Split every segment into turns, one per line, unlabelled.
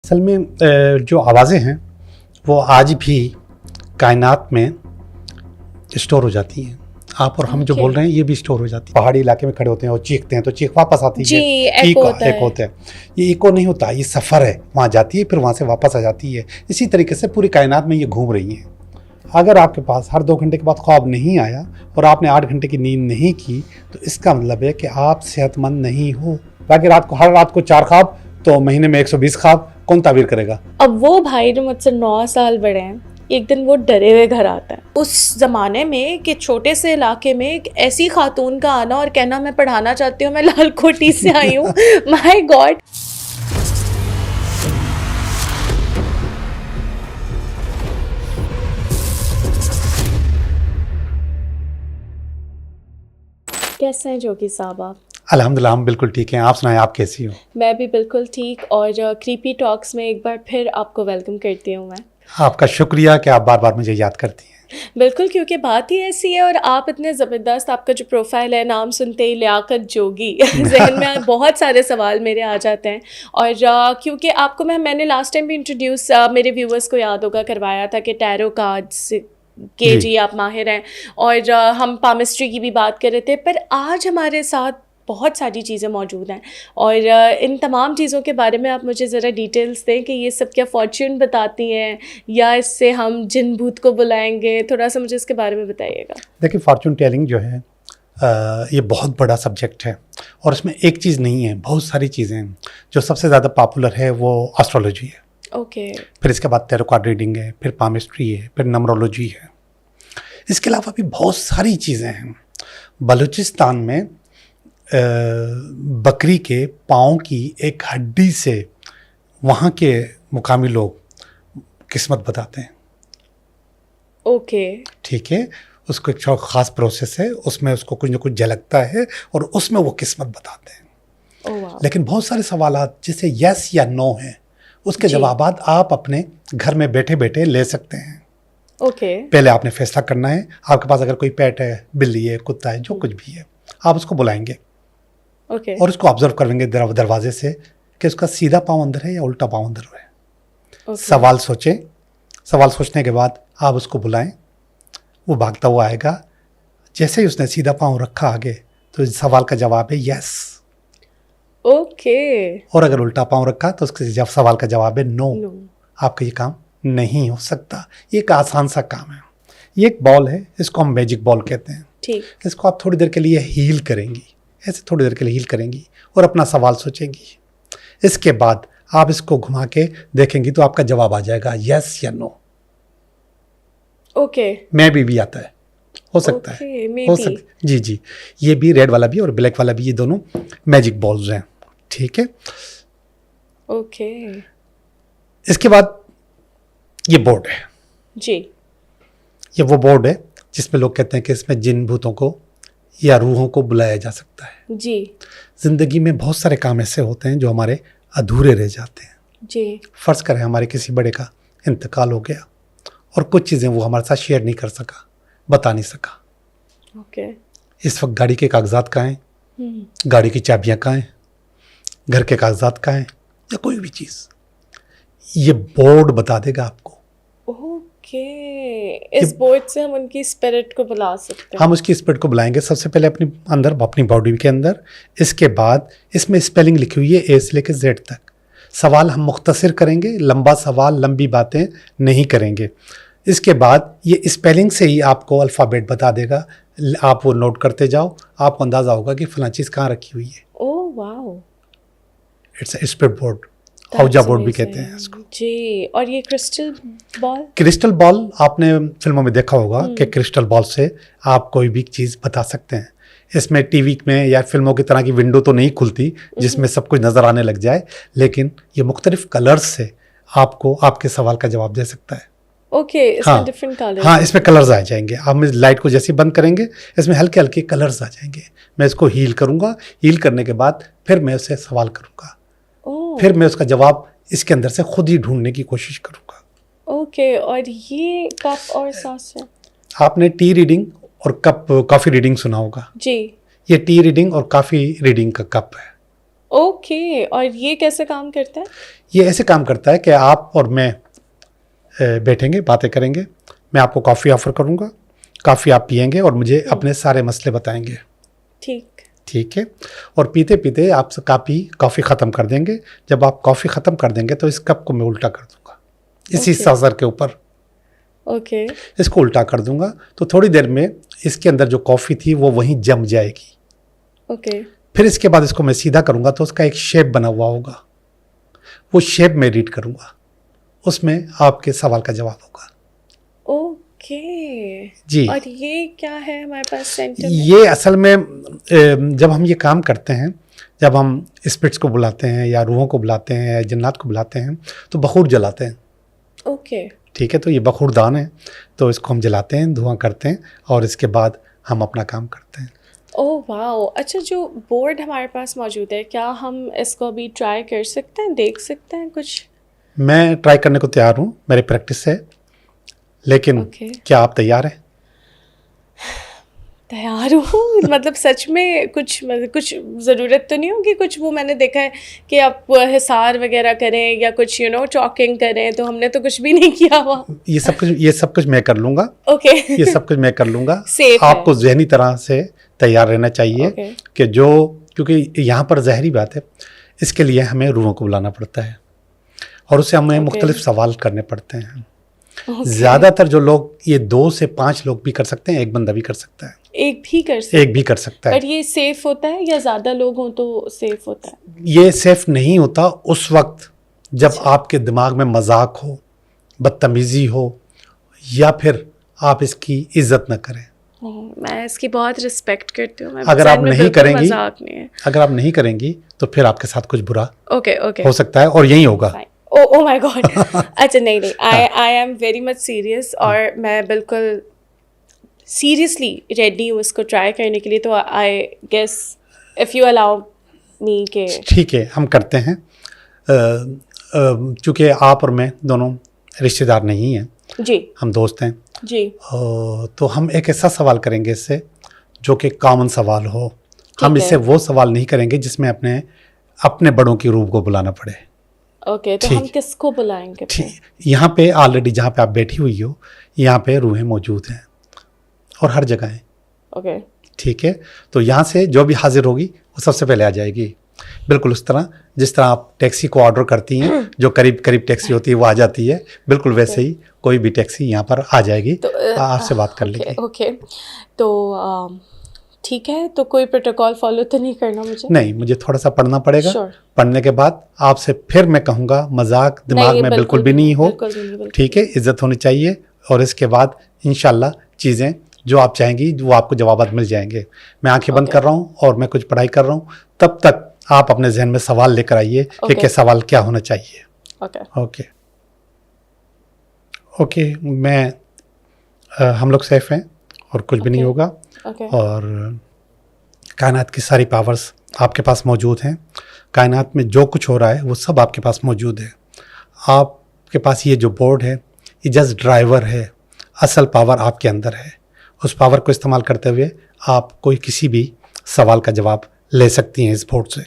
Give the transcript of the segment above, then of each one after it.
असल में जो आवाज़ें हैं वो आज भी कायनात में स्टोर हो जाती हैं। आप और हम जो बोल रहे हैं ये भी स्टोर हो जाती है। पहाड़ी इलाके में खड़े होते हैं और चीखते हैं तो चीख वापस आती
जी,
है,
एको होता है।
ये इको नहीं होता, ये सफ़र है, वहाँ जाती है फिर वहाँ से वापस आ जाती है। इसी तरीके से पूरी कायनात में ये घूम रही हैं। अगर आपके पास हर 2 घंटे के बाद ख्वाब नहीं आया और आपने 8 घंटे की नींद नहीं की तो इसका मतलब है कि आप सेहतमंद नहीं हो। बाकी हर रात को 4 ख्वाब तो महीने में 120 ख्वाब कौन ताबीर करेगा।
अब वो भाई जो मुझसे 9 साल बड़े हैं, एक दिन वो डरे हुए घर आता है। उस ज़माने में कि छोटे से इलाके में एक ऐसी खातून का आना और कहना मैं पढ़ाना चाहती हूँ, मैं लालकोटी से आई हूँ, माय गॉड। कैसे हैं जोगी साहब आप?
अल्हम्दुलिल्लाह हम बिल्कुल ठीक हैं। आप सुनाएं, आप कैसी हो?
मैं भी बिल्कुल ठीक। और क्रीपी टॉक्स में एक बार फिर आपको वेलकम करती हूँ मैं।
आपका शुक्रिया कि आप बार बार मुझे याद करती हैं।
बिल्कुल, क्योंकि बात ही ऐसी है और आप इतने ज़बरदस्त, आपका जो प्रोफाइल है, नाम सुनते ही लियाकत जोगी जहन में बहुत सारे सवाल मेरे आ जाते हैं। और क्योंकि आपको मैंने लास्ट टाइम भी इंट्रोड्यूस मेरे व्यूअर्स को याद होगा करवाया था कि टैरो कार्ड्स के जी आप माहिर हैं और हम पामिस्ट्री की भी बात कर रहे थे। पर आज हमारे साथ बहुत सारी चीज़ें मौजूद हैं और इन तमाम चीज़ों के बारे में आप मुझे ज़रा डिटेल्स दें कि ये सब क्या फॉर्च्यून बताती हैं या इससे हम जिन भूत को बुलाएंगे, थोड़ा सा मुझे इसके बारे में बताइएगा।
देखिए, फॉर्च्यून टेलिंग जो है ये बहुत बड़ा सब्जेक्ट है और इसमें एक चीज़ नहीं है, बहुत सारी चीज़ें हैं। जो सबसे ज़्यादा पॉपुलर है वो एस्ट्रोलॉजी है,
ओके।
फिर इसके बाद टैरो कार्ड रीडिंग है, फिर पामिस्ट्री है, फिर नंबरोलॉजी है। इसके अलावा भी बहुत सारी चीज़ें हैं। बलूचिस्तान में बकरी के पाँव की एक हड्डी से वहाँ के मुकामी लोग किस्मत बताते हैं।
ओके,
ठीक है, उसको एक ख़ास प्रोसेस है, उसमें उसको कुछ ना कुछ झलकता है और उसमें वो किस्मत बताते हैं।
ओह वाह।
लेकिन बहुत सारे सवालात जैसे यस या नो हैं, उसके जवाबात आप अपने घर में बैठे बैठे ले सकते हैं।
ओके।
पहले आपने फैसला करना है। आपके पास अगर कोई पेट है, बिल्ली है, कुत्ता है, जो कुछ भी है, आप उसको बुलाएंगे
ओके।
और उसको ऑब्जर्व करेंगे दरवाजे से कि उसका सीधा पाँव अंदर है या उल्टा पाँव अंदर है। सवाल सोचें, सवाल सोचने के बाद आप उसको बुलाएं, वो भागता हुआ आएगा। जैसे ही उसने सीधा पाँव रखा आगे तो इस सवाल का जवाब है यस।
ओके।
और अगर उल्टा पाँव रखा तो उसके सवाल का जवाब है नो।
नो।
आपका ये काम नहीं हो सकता। ये एक आसान सा काम है। ये एक बॉल है, इसको हम मैजिक बॉल कहते हैं।
ठीक।
इसको आप थोड़ी देर के लिए हील करेंगी, ऐसे थोड़ी देर के लिए हील करेंगी और अपना सवाल सोचेंगी। इसके बाद आप इसको घुमा के देखेंगी तो आपका जवाब आ जाएगा यस या नो।
ओके।
मैं भी आता है, हो सकता है, हो सकता। जी जी, ये भी रेड वाला भी और ब्लैक वाला भी, ये दोनों मैजिक बॉल्स हैं। ठीक है,
ओके।
इसके बाद ये बोर्ड है
जी।
ये वो बोर्ड है जिसमें लोग कहते हैं कि इसमें जिन भूतों को या रूहों को बुलाया जा सकता है।
जी।
जिंदगी में बहुत सारे काम ऐसे होते हैं जो हमारे अधूरे रह जाते हैं।
जी।
फर्ज करें हमारे किसी बड़े का इंतकाल हो गया और कुछ चीज़ें वो हमारे साथ शेयर नहीं कर सका, बता नहीं सका।
ओके।
इस वक्त गाड़ी के कागजात कहाँ हैं, गाड़ी की चाबियाँ कहाँ हैं, घर के कागजात कहाँ हैं, या कोई भी चीज़, ये बोर्ड बता देगा आपको।
ओके। इस बोर्ड से हम उनकी स्पिरिट को बुला सकते हैं।
हम उसकी स्पिरिट को बुलाएंगे सबसे पहले अपनी बॉडी के अंदर। इसके बाद इसमें स्पेलिंग लिखी हुई है ए से लेकर जेड तक। सवाल हम मुख्तसर करेंगे, लंबा सवाल, लंबी बातें नहीं करेंगे। इसके बाद ये स्पेलिंग से ही आपको अल्फ़ाबेट बता देगा। आप वो नोट करते जाओ, आपको अंदाज़ा होगा कि फलां चीज़ कहाँ रखी हुई है।
Oh wow.
It's a spirit board, ouija board भी कहते हैं इसको।
जी। और ये क्रिस्टल बॉल?
क्रिस्टल बॉल आपने फिल्मों में देखा होगा कि क्रिस्टल बॉल से आप कोई भी चीज़ बता सकते हैं। इसमें टीवी में या फिल्मों की तरह की विंडो तो नहीं खुलती जिसमें सब कुछ नज़र आने लग जाए, लेकिन ये मुख्तलिफ कलर्स से आपको आपके सवाल का जवाब दे सकता है।
ओके। इसमें डिफरेंट कलर्स?
हाँ, इसमें कलर्स आ जाएंगे। हम इस लाइट को जैसे बंद करेंगे इसमें हल्के हल्के कलर्स आ जाएंगे। मैं इसको हील करूँगा, हील करने के बाद फिर मैं उससे सवाल करूँगा, फिर मैं उसका जवाब इसके अंदर से खुद ही ढूंढने की कोशिश करूँगा।
ओके। और ये कप और सॉस है?
आपने टी रीडिंग और कॉफ़ी रीडिंग सुना होगा।
जी।
ये टी रीडिंग और कॉफ़ी रीडिंग का कप है।
ओके, और ये कैसे काम करता है?
ये ऐसे काम करता है कि आप और मैं बैठेंगे, बातें करेंगे, मैं आपको कॉफ़ी ऑफ़र करूँगा, कॉफ़ी आप पियेंगे और मुझे अपने सारे मसले बताएंगे,
ठीक।
ठीक है। और पीते पीते आप कॉफ़ी ख़त्म कर देंगे। जब आप कॉफ़ी ख़त्म कर देंगे तो इस कप को मैं उल्टा कर दूंगा, इसी
Okay.
साजर के ऊपर
ओके।
इसको उल्टा कर दूंगा, तो थोड़ी देर में इसके अंदर जो कॉफ़ी थी वो वहीं जम जाएगी।
ओके।
फिर इसके बाद इसको मैं सीधा करूंगा तो उसका एक शेप बना हुआ होगा, वो शेप मैं रीड करूंगा, उसमें आपके सवाल का जवाब होगा।
ओके
जी।
और ये क्या है हमारे पास सेंटर में?
ये असल में जब हम ये काम करते हैं, जब हम स्पिरिट्स को बुलाते हैं या रूहों को बुलाते हैं या जन्नात को बुलाते हैं तो बखूर जलाते हैं,
ओके।
ठीक है। तो ये बखूरदान है, तो इसको हम जलाते हैं, धुआं करते हैं और इसके बाद हम अपना काम करते हैं।
ओह वाओ, अच्छा जो बोर्ड हमारे पास मौजूद है, क्या हम इसको अभी ट्राई कर सकते हैं, देख सकते हैं कुछ?
मैं ट्राई करने को तैयार हूँ, मेरी प्रैक्टिस है, लेकिन
ओके।
क्या आप तैयार हैं?
तैयार हूँ मतलब सच में कुछ ज़रूरत तो नहीं होगी कुछ, वो मैंने देखा है कि आप हिसार वगैरह करें या कुछ चॉकिंग करें, तो हमने तो कुछ भी नहीं किया हुआ।
ये सब कुछ मैं कर लूँगा।
ओके।
ये सब कुछ मैं कर लूँगा।
Safe है।
आपको जहनी तरह से तैयार रहना चाहिए
Okay.
कि क्योंकि यहाँ पर ज़हरी बात है, इसके लिए हमें रूहों को बुलाना पड़ता है और उससे हमें मुख्तलिफ सवाल करने पड़ते हैं। ज़्यादातर जो लोग, ये 2 से 5 लोग भी कर सकते हैं, एक बंदा भी कर सकता है,
एक भी कर सकता है। पर ये सेफ होता है या ज़्यादा लोग हों तो सेफ होता है?
ये सेफ नहीं होता उस वक्त जब आपके दिमाग में मजाक हो, बदतमीजी हो या फिर आप इसकी इज्जत न करें।
मैं इसकी बहुत रिस्पेक्ट करती हूँ।
अगर आप नहीं करेंगी,
मजाक नहीं है।
अगर आप नहीं करेंगी तो फिर आपके साथ कुछ बुरा
ओके
हो सकता है और यही होगा।
Oh my God. अच्छा नहीं, I am very much serious और मैं बिल्कुल सीरियसली रेडी हूँ इसको ट्राई करने के लिए, तो I guess if you allow me के।
ठीक है, हम करते हैं। चूँकि आप और मैं दोनों रिश्तेदार नहीं हैं
जी,
हम दोस्त हैं
जी,
तो हम एक ऐसा सवाल करेंगे इससे जो कि कॉमन सवाल हो। हम इससे वो सवाल नहीं करेंगे जिसमें अपने बड़ों की रूह को बुलाना पड़े।
ओके, तो हम किसको बुलाएंगे?
ठीक, यहाँ पे ऑलरेडी जहाँ पे आप बैठी हुई हो यहाँ पे रूहें मौजूद हैं और हर जगह हैं।
ओके,
ठीक है, तो यहाँ से जो भी हाजिर होगी वो सबसे पहले आ जाएगी, बिल्कुल उस तरह जिस तरह आप टैक्सी को ऑर्डर करती हैं, जो करीब करीब टैक्सी होती है वो आ जाती है, बिल्कुल वैसे ही कोई भी टैक्सी यहाँ पर आ जाएगी, तो आपसे बात कर लेगी।
ओके, तो ठीक है, तो कोई प्रोटोकॉल फॉलो तो नहीं करना मुझे?
नहीं, मुझे थोड़ा सा पढ़ना पड़ेगा। पढ़ने के बाद आपसे फिर मैं कहूँगा, मजाक दिमाग में बिल्कुल भी नहीं हो, ठीक है, इज्जत होनी चाहिए। और इसके बाद इंशाल्लाह चीज़ें जो आप चाहेंगी वो आपको जवाब मिल जाएंगे। मैं आंखें बंद कर रहा हूँ और मैं कुछ पढ़ाई कर रहा हूँ, तब तक आप अपने जहन में सवाल लेकर आइए कि क्या सवाल क्या होना चाहिए। ओके, ओके, हम लोग सेफ हैं और कुछ भी नहीं होगा। और कायनात की सारी पावर्स आपके पास मौजूद हैं। कायनात में जो कुछ हो रहा है वो सब आपके पास मौजूद है। आपके पास ये जो बोर्ड है ये जस्ट ड्राइवर है, असल पावर आपके अंदर है। उस पावर को इस्तेमाल करते हुए आप कोई किसी भी सवाल का जवाब ले सकती हैं इस बोर्ड से।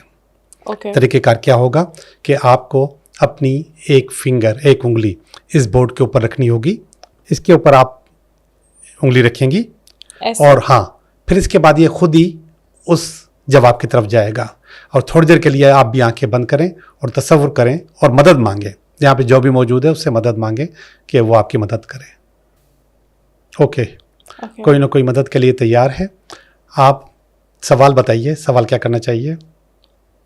तरीक़ेकार क्या होगा कि आपको अपनी एक उंगली इस बोर्ड के ऊपर रखनी होगी, इसके ऊपर आप उंगली रखेंगी और हाँ, फिर इसके बाद ये खुद ही उस जवाब की तरफ जाएगा। और थोड़ी देर के लिए आप भी आंखें बंद करें और तसव्वुर करें और मदद मांगें, यहाँ पे जो भी मौजूद है उससे मदद मांगें कि वो आपकी मदद करे। ओके, कोई ना कोई मदद के लिए तैयार है। आप सवाल बताइए, सवाल क्या करना चाहिए?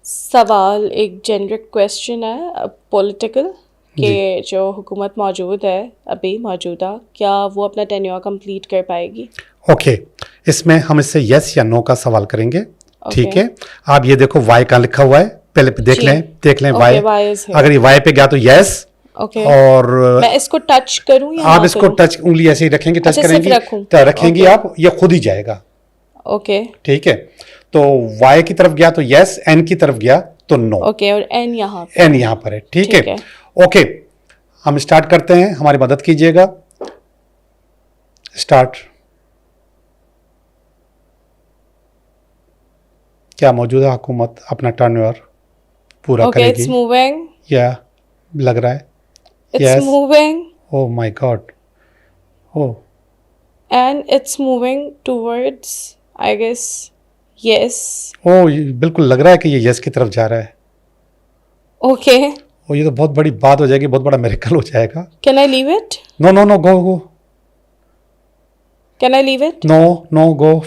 सवाल एक जेनरिक क्वेश्चन है, पॉलिटिकल, कि जो हुकूमत मौजूद है अभी मौजूदा, क्या वो अपना टेन्योर कंप्लीट कर पाएगी?
ओके, इसमें हम इससे यस या नो का सवाल करेंगे। ठीक है, आप ये देखो वाई का लिखा हुआ है, पहले देख लें वाई। अगर ये वाई पे गया तो यस। और
मैं इसको टच करूं या
आप इसको टच, उंगली ऐसे ही रखेंगे, टच करेंगी तो रखेंगी आप, ये खुद ही जाएगा।
ओके,
ठीक है, तो वाई की तरफ गया तो यस, एन की तरफ गया तो नो।
ओके, और एन यहाँ
पर है। ठीक है, ओके, हम स्टार्ट करते हैं, हमारी मदद कीजिएगा। स्टार्ट। क्या मौजूदा हुकूमत अपना टर्नओवर पूरा
Okay, it's
करेगी।
moving.
या लग रहा है।
It's
Yes.
moving.
Oh my God. Oh
And it's moving towards, I guess, yes.
ओह, बिल्कुल लग रहा है कि ये यस की तरफ जा रहा है।
Okay.
और ये तो बहुत बड़ी बात हो जाएगी, बहुत बड़ा मिरेकल हो जाएगा।
Can I leave it?
No no no, go go.
Can I leave it?
No no, go.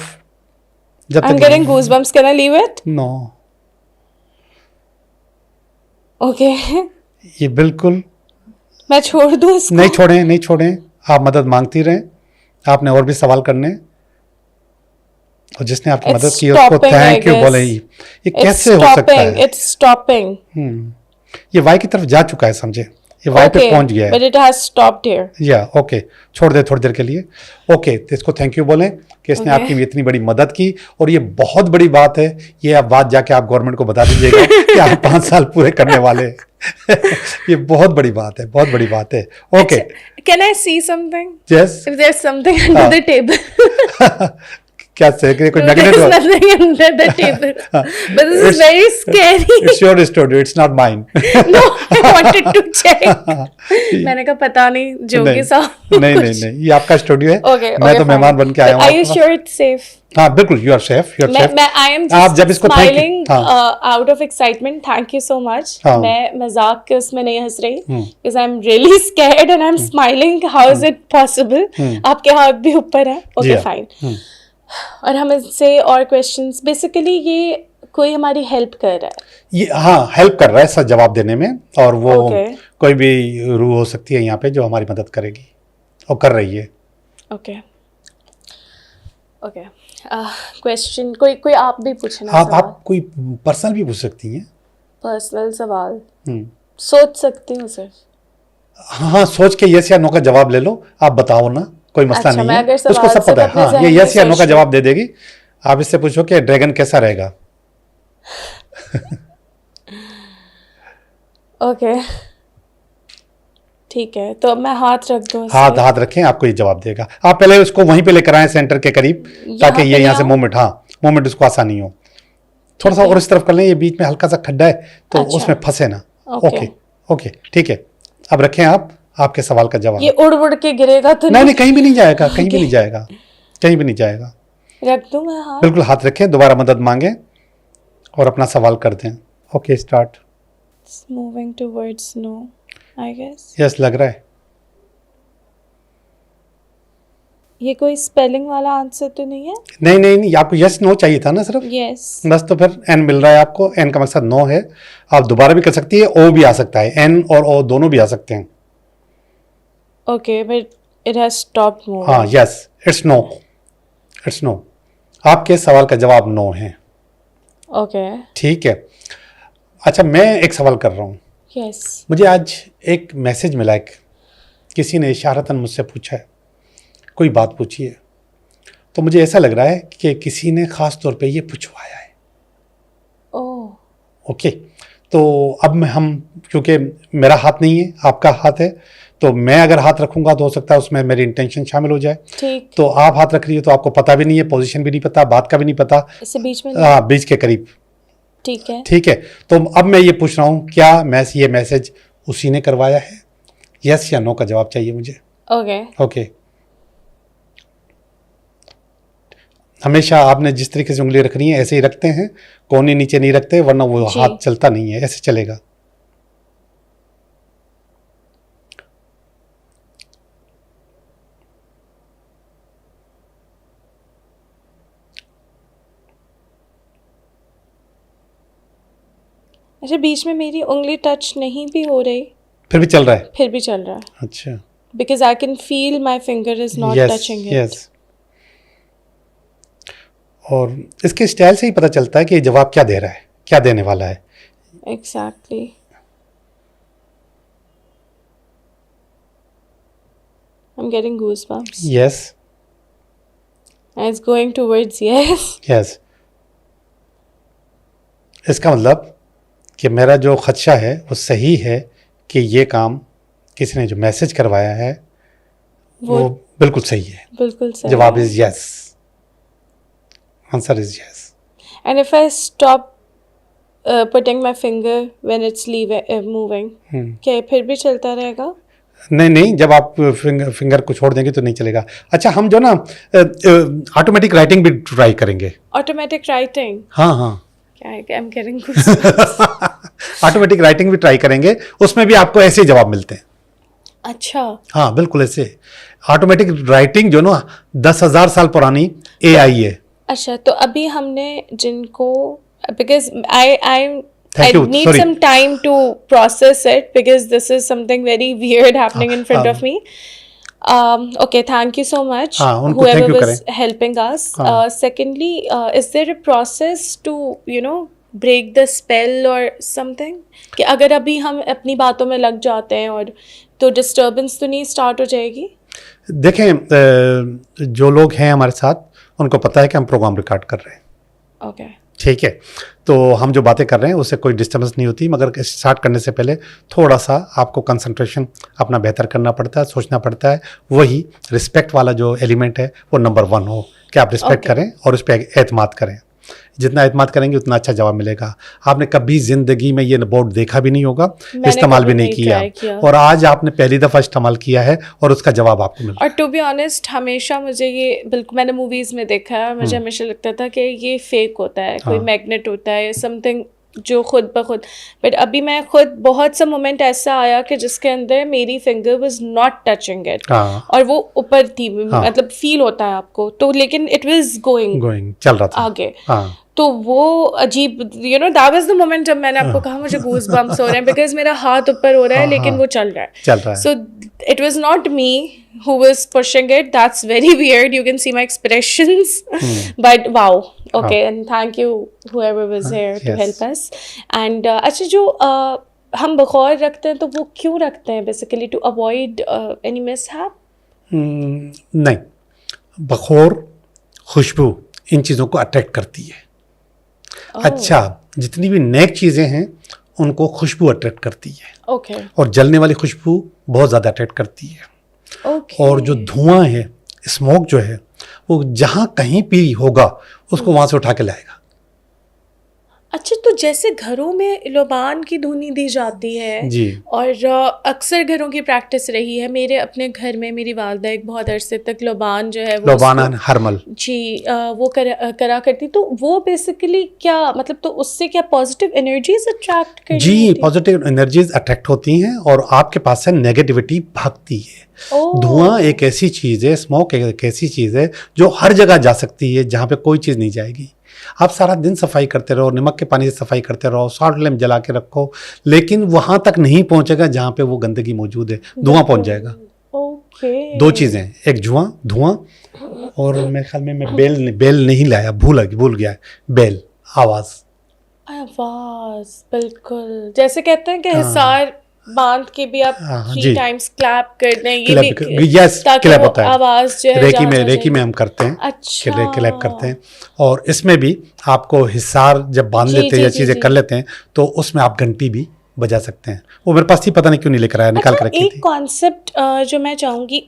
जब
I'm
तक
getting goosebumps. Can I leave it?
No,
Okay.
ये बिल्कुल
मैं छोड़ दूँ इसको?
नहीं छोड़ें, नहीं छोड़ें। आप मदद मांगती रहें। आपने और भी सवाल करने, और जिसने आपकी
It's
मदद की उसको
stopping, I
thank you
guess.
बोले। ये
It's
कैसे हो सकता
stopping.
है?
It's stopping.
ये वाई की तरफ जा चुका है, समझे? ये वाई पे
Okay.
पहुंच गया है।
But it has stopped here.
या ओके, छोड़ दे थोड़ी देर के लिए। ओके, तो इसको थैंक यू बोलें कि इसने
Okay.
आपकी भी इतनी बड़ी मदद की, और ये बहुत बड़ी बात है। ये आप बात जाके आप गवर्नमेंट को बता दीजिएगा कि आप 5 साल पूरे करने वाले हैं। ये बहुत बड़ी बात है, बहुत बड़ी बात है। Okay,
Can I see something?
Yes.
If there's something under the table.
क्या से कोई
No,
मैग्नेट
there's
हो?
nothing under the table. But this is very scary.
It's your story, it's not mine.
No, I wanted to check. मैंने कहा पता नहीं जोगी साहब।
नहीं नहीं नहीं, ये आपका स्टूडियो है।
Okay,
मैं
okay,
तो मेहमान
fine.
बन के आया
But
हूँ
are you
आपके
sure it's safe?
पास। हाँ बिल्कुल, you are safe, you are safe.
मैं I am
आप
just
जब इसको thank you-
smiling
हाँ।
out of excitement. Thank you so much.
हाँ।
मैं मजाक के उसमें नहीं हंस रही because I'm really scared and I'm smiling. How is it possible? आपके हाथ भी ऊपर है।
जी
Okay,
हाँ।
fine. और हम इससे और क्वेश्चंस, बेसिकली ये कोई हमारी हेल्प कर रहा है।
ये हाँ हेल्प कर रहा है सर जवाब देने में, और वो
Okay.
कोई भी रूह हो सकती है यहाँ पे जो हमारी मदद करेगी, और कर रही है।
ओके ओके, क्वेश्चन कोई आप भी पूछना।
आप कोई पर्सनल भी पूछ सकती हैं।
पर्सनल सवाल सोच सकती हूँ सिर्फ।
हाँ, सोच के यस या नो का जवाब ले लो। आप बताओ ना, कोई मसला
अच्छा,
नहीं
मैं
है,
अगर
उसको
सवाल
सब
से
पता है।
अपने
हाँ,
जहन
ये
में
यस या नो का
सोच
जवाब दे देगी। आप इससे पूछो कि ड्रैगन कैसा रहेगा।
ओके ठीक है, तो मैं हाथ रख दूँ?
हाथ रखें, आपको ये जवाब देगा। आप पहले उसको वहीं पे लेकर आए सेंटर के करीब, ताकि ये यहाँ से मूवमेंट, हाँ मूवमेंट उसको आसानी हो। थोड़ा सा और इस तरफ कर लें, ये बीच में हल्का सा खड्डा है तो
अच्छा।
उसमें फंसे ना।
ओके।
ओके ठीक है, अब रखें आप आपके सवाल का जवाब।
ये उड़ के गिरेगा तो
नहीं, कहीं भी नहीं जाएगा, कहीं भी नहीं जाएगा, कहीं भी नहीं जाएगा।
रख दूँ मैं हाथ?
बिल्कुल हाथ रखें, दोबारा मदद मांगे और अपना सवाल कर दें। Okay start.
Moving towards no, I guess.
Yes लग रहा है।
ये कोई स्पेलिंग वाला आंसर तो नहीं है?
नहीं, आपको यस नो चाहिए था ना सिर्फ।
यस
बस, तो फिर एन मिल रहा है आपको। एन का मकसद नो है। आप दोबारा भी कर सकती है, ओ भी आ सकता है, एन और ओ दोनों भी आ सकते हैं।
Okay, but it has stopped moving.
हाँ yes, it's no, it's no. आपके सवाल का जवाब नो है।
ओके
ठीक है। अच्छा, मैं एक सवाल कर रहा हूँ।
यस।
मुझे आज एक मैसेज मिला है, किसी ने इशारतन मुझसे पूछा है, कोई बात पूछी है, तो मुझे ऐसा लग रहा है कि किसी ने ख़ास तौर पे ये पूछवाया है।
ओह
ओके, तो अब हम, क्योंकि मेरा हाथ नहीं है, आपका हाथ है, तो मैं अगर हाथ रखूंगा तो हो सकता है उसमें मेरी इंटेंशन शामिल हो जाए।
ठीक।
तो आप हाथ रख रही है तो आपको पता भी नहीं है, पोजीशन भी नहीं पता, बात का भी नहीं पता।
इससे बीच में?
हाँ, बीच के करीब।
ठीक है।
ठीक है, तो अब मैं ये पूछ रहा हूँ, क्या ये मैसेज उसी ने करवाया है? यस या नो का जवाब चाहिए मुझे।
Okay
okay. हमेशा आपने जिस तरीके से उंगली रखनी है ऐसे ही रखते हैं, कोने नीचे नहीं रखते, वरना वो
जी।
हाथ चलता नहीं है, ऐसे चलेगा।
अच्छा, बीच में मेरी उंगली टच नहीं भी हो रही?
फिर भी चल रहा है?
फिर भी चल रहा है।
अच्छा।
Because I can feel my finger is not touching it.
Yes. और इसके स्टाइल से ही पता चलता है कि ये जवाब क्या दे रहा है, क्या देने वाला है।
Exactly. I am getting goosebumps.
Yes
And it's going towards yes.
Yes. इसका मतलब कि मेरा जो खदशा है वो सही है, कि ये काम किसी ने जो मैसेज करवाया है वो बिल्कुल सही है।
बिल्कुल सही।
जवाब is yes, answer is yes.
And if I stop putting my finger when it's moving, क्या ये फिर भी चलता रहेगा?
नहीं नहीं, जब आप फिंगर को छोड़ देंगे तो नहीं चलेगा। अच्छा, हम जो ना ऑटोमेटिक राइटिंग भी ट्राई करेंगे।
Automatic writing?
हाँ हाँ,
क्या है, I am getting goosebumps.
Automatic writing भी ट्राई करेंगे, उसमें भी आपको ऐसे ही जवाब मिलते हैं।
अच्छा,
हाँ बिल्कुल ऐसे। ऑटोमेटिक राइटिंग जो ना 10,000 साल पुरानी AI है।
अच्छा, तो अभी हमने जिनको, because I
Thank you.
need
Sorry.
some time to process it because this is something very weird happening in front of me. Okay, thank you so much.
उनको
whoever
thank you
was helping us. Secondly, is there a process to break the spell or something? कि अगर अभी हम अपनी बातों में लग जाते हैं और तो disturbance तो नहीं start हो जाएगी?
देखें, जो लोग हैं हमारे साथ उनको पता है कि हम प्रोग्राम रिकॉर्ड कर रहे हैं।
Okay.
ठीक है, तो हम जो बातें कर रहे हैं उससे कोई डिस्टर्बेंस नहीं होती, मगर स्टार्ट करने से पहले थोड़ा सा आपको कंसंट्रेशन अपना बेहतर करना पड़ता है, सोचना पड़ता है। वही रिस्पेक्ट वाला जो एलिमेंट है वो नंबर 1 हो कि आप रिस्पेक्ट करें और उस पर एतमाद करें। जितना एतमाद करेंगे उतना अच्छा जवाब मिलेगा। आपने कभी ज़िंदगी में ये बोर्ड देखा भी नहीं होगा, इस्तेमाल भी नहीं किया, और आज आपने पहली दफ़ा इस्तेमाल किया है और उसका जवाब आपको मिला।
और टू बी ऑनेस्ट, हमेशा मुझे ये बिल्कुल मैंने मूवीज़ में देखा है, मुझे हमेशा लगता था कि ये फेक होता है, कोई मैग्नेट होता है, समथिंग जो खुद ब खुद। बट अभी मैं खुद बहुत सा मोमेंट ऐसा आया कि जिसके अंदर मेरी finger was not touching it, और वो ऊपर थी, मतलब फील होता है आपको तो, लेकिन इट वाज गोइंग
चल रहा था
आगे। तो वो अजीब, दैट वाज द मोमेंट जब मैंने आपको कहा मुझे गूज बम्प्स हो रहे हैं, बिकॉज मेरा हाथ ऊपर हो रहा है लेकिन वो चल रहा है। So it was not me who was pushing it. That's very weird. You can see my expressions. But wow. Okay, and thank you whoever was here to help us. And अच्छा, जो हम बखौर रखते हैं तो वो क्यों रखते हैं? Basically to avoid any mishap?
नहीं, बखौर खुशबू इन चीज़ों को अट्रैक्ट करती है। अच्छा, जितनी भी नेक चीज़ें हैं उनको खुशबू अट्रैक्ट करती है।
Okay.
और जलने वाली खुशबू बहुत ज़्यादा अट्रैक्ट करती है।
Okay.
और जो धुआं है, स्मोक जो है, वो जहाँ कहीं भी होगा उसको वहाँ से उठा के लाएगा।
अच्छा, तो जैसे घरों में लोबान की धुनी दी जाती है
जी,
और अक्सर घरों की प्रैक्टिस रही है, मेरे अपने घर में मेरी वालदा एक बहुत अरसे तक लोबान जो है वो
लोबान हरमल
जी वो करा करती, तो वो बेसिकली क्या मतलब, तो उससे क्या पॉजिटिव एनर्जीज अट्रैक्ट करती?
जी, पॉजिटिव एनर्जीज अट्रैक्ट होती हैं और आपके पास से नेगेटिविटी भागती है। धुआं एक ऐसी चीज़ है, स्मोक एक ऐसी चीज़ है जो हर जगह जा सकती है जहाँ पे कोई चीज़ नहीं जाएगी। आप सारा दिन सफाई करते रहो, नमक के पानी से सफाई करते रहो, सॉल्ट लैम्प जला के रखो, लेकिन वहाँ तक नहीं पहुँचेगा जहाँ पे वो गंदगी मौजूद है, धुआं पहुँच जाएगा। दो चीज़ें, एक धुआं और मेरे ख्याल में मैं बेल नहीं लाया, भूल गया, बेल आवाज़
बिल्कुल, जैसे कहते हैं कि हिसार बांध के भी आप 3 टाइम्स क्लैप कर दें,
क्लैप होता है
आवाज जो है
रेकी में हम करते हैं।
अच्छा,
क्लैप करते हैं। और इसमें भी आपको हिसार जब बांध लेते हैं या चीजें कर लेते हैं तो उसमें आप घंटी भी बजा सकते हैं। वो मेरे पास थी, पता नहीं क्यों नहीं लेकर आया, निकाल कर रखी थी।
एक कॉन्सेप्ट जो मैं चाहूंगी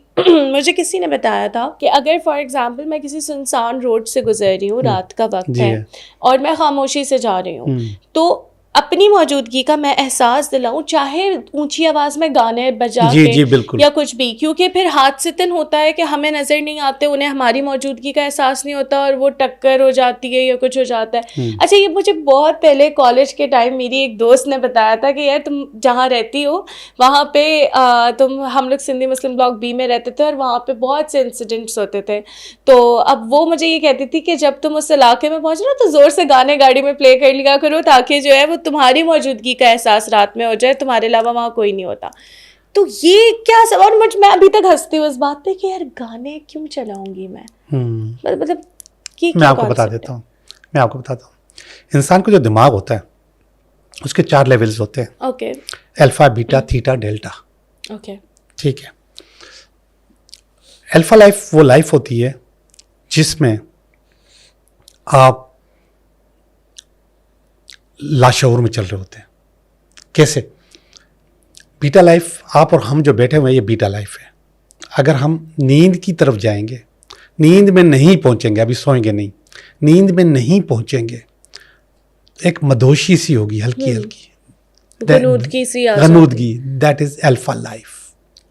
मुझे किसी ने बताया था कि अगर फॉर एग्जांपल मैं किसी सुनसान रोड से गुजर रही हूँ, रात का वक्त है और मैं खामोशी से जा रही हूँ, तो अपनी मौजूदगी का मैं एहसास दिलाऊं, चाहे ऊंची आवाज में गाने बजा के या कुछ भी, क्योंकि फिर हादसतन होता है कि हमें नजर नहीं आते, उन्हें हमारी मौजूदगी का एहसास नहीं होता और वो टक्कर हो जाती है या कुछ हो जाता है। अच्छा, ये मुझे बहुत पहले कॉलेज के टाइम मेरी एक दोस्त ने बताया था कि यार तुम जहाँ रहती हो वहाँ पे हम लोग सिंधी मुस्लिम ब्लॉक B में रहते थे और वहाँ पे बहुत से इंसिडेंट्स होते थे। तो अब वो मुझे ये कहती थी कि जब तुम उस इलाके में पहुँचो ना तो ज़ोर से गाने गाड़ी में प्ले कर लिया करो, ताकि जो है वो तुम्हारी मौजूदगी का एहसास रात में हो जाए, तुम्हारे अलावा वहाँ कोई नहीं होता। तो ये क्या सब, और मैं अभी तक हंसती हूँ इस बात पे कि यार गाने क्यों चलाऊंगी मैं, मतलब
मैं आपको बता देता हूँ। इंसान को जो दिमाग होता है उसके 4 लेवल्स होते हैं।
Okay.
Alpha, beta, theta, delta.
Okay,
ठीक है। अल्फा लाइफ वो लाइफ होती है जिसमें आप लाशऊर में चल रहे होते हैं। कैसे? बीटा लाइफ, आप और हम जो बैठे हुए हैं ये बीटा लाइफ है। अगर हम नींद की तरफ जाएंगे, नींद में नहीं पहुंचेंगे, अभी सोएंगे नहीं, नींद में नहीं पहुंचेंगे, एक मधोशी सी होगी, हल्की हल्की
गनूदगी सी आ जाती।
गनूदगी, that is alpha life.